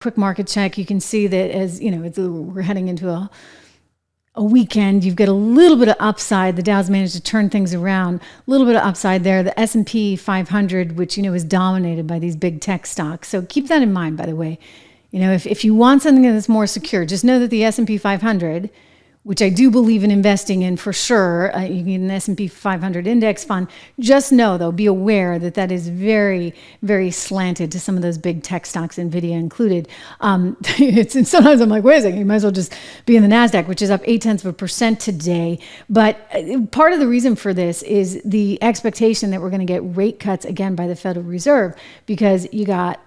quick market check, you can see that as you know, we're heading into a weekend, you've got a little bit of upside. The Dow's managed to turn things around, a little bit of upside there. The S&P 500, which, you know, is dominated by these big tech stocks. So keep that in mind, by the way. You know, if you want something that's more secure, just know that the S&P 500, which I do believe in investing in for sure, you can get an S&P 500 index fund. Just know, though, be aware that that is very, very slanted to some of those big tech stocks, NVIDIA included. And sometimes I'm like, wait a second, you might as well just be in the NASDAQ, which is up 0.8% today. But part of the reason for this is the expectation that we're going to get rate cuts again by the Federal Reserve, because you got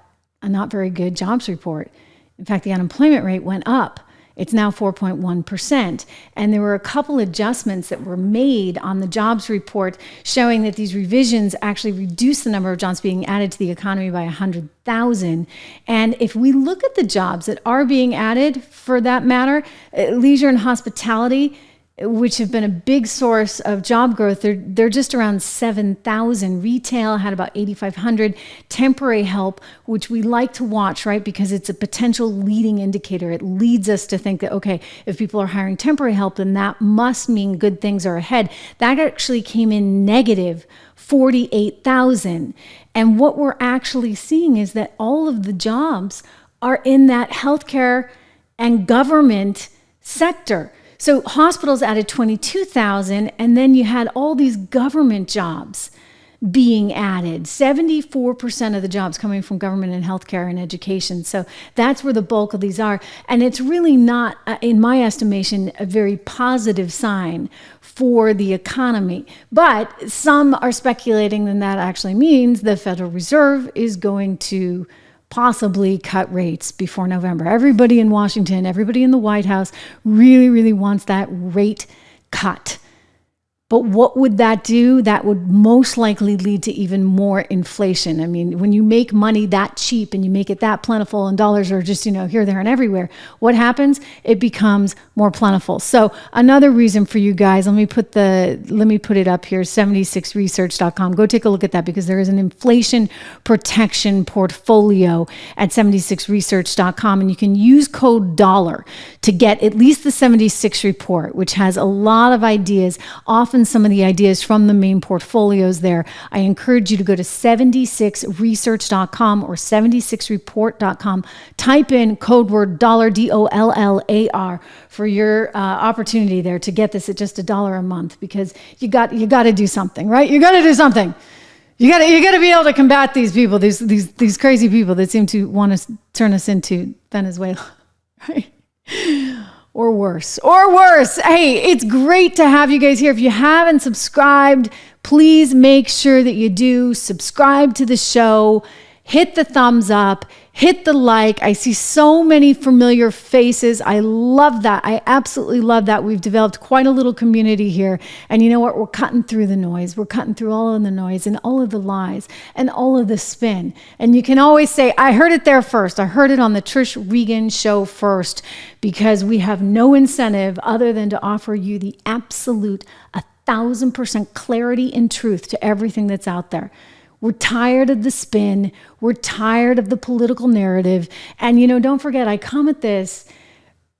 a not very good jobs report. In fact, the unemployment rate went up. It's now 4.1%. And there were a couple adjustments that were made on the jobs report showing that these revisions actually reduced the number of jobs being added to the economy by 100,000. And if we look at the jobs that are being added, for that matter, leisure and hospitality, which have been a big source of job growth, they're just around 7,000. Retail had about 8,500. Temporary help, which we like to watch, right? Because it's a potential leading indicator. It leads us to think that, okay, if people are hiring temporary help, then that must mean good things are ahead. That actually came in negative 48,000. And what we're actually seeing is that all of the jobs are in that healthcare and government sector. So hospitals added 22,000, and then you had all these government jobs being added. 74% of the jobs coming from government and healthcare and education. So that's where the bulk of these are. And it's really not, in my estimation, a very positive sign for the economy. But some are speculating that actually means the Federal Reserve is going to possibly cut rates before November. Everybody in Washington, everybody in the White House really, really wants that rate cut. But what would that do? That would most likely lead to even more inflation. I mean, when you make money that cheap and you make it that plentiful and dollars are just, here, there, and everywhere, what happens? It becomes more plentiful. So another reason for you guys, let me put it up here, 76research.com. Go take a look at that, because there is an inflation protection portfolio at 76research.com, and you can use code $, to get at least the 76 report, which has a lot of ideas, often some of the ideas from the main portfolios there. I encourage you to go to 76research.com or 76report.com. Type in code word $, DOLLAR, for your opportunity there to get this at just $1 a month, because you got to do something, right? You got to do something. You got to be able to combat these people, these crazy people that seem to want to turn us into Venezuela, right? Or worse. Hey, it's great to have you guys here. If you haven't subscribed, please make sure that you do. Subscribe to the show. Hit the thumbs up. Hit the like. I see so many familiar faces. I love that. I absolutely love that. We've developed quite a little community here. And you know what? We're cutting through the noise. We're cutting through all of the noise and all of the lies and all of the spin. And you can always say, I heard it there first. I heard it on the Trish Regan show first, because we have no incentive other than to offer you the absolute 1,000% clarity and truth to everything that's out there. We're tired of the spin. We're tired of the political narrative. And, don't forget, I come at this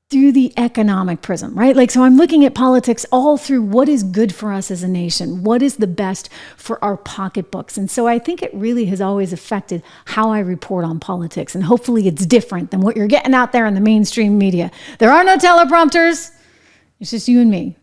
through the economic prism, right? So I'm looking at politics all through what is good for us as a nation, what is the best for our pocketbooks. And so I think it really has always affected how I report on politics. And hopefully it's different than what you're getting out there in the mainstream media. There are no teleprompters. It's just you and me.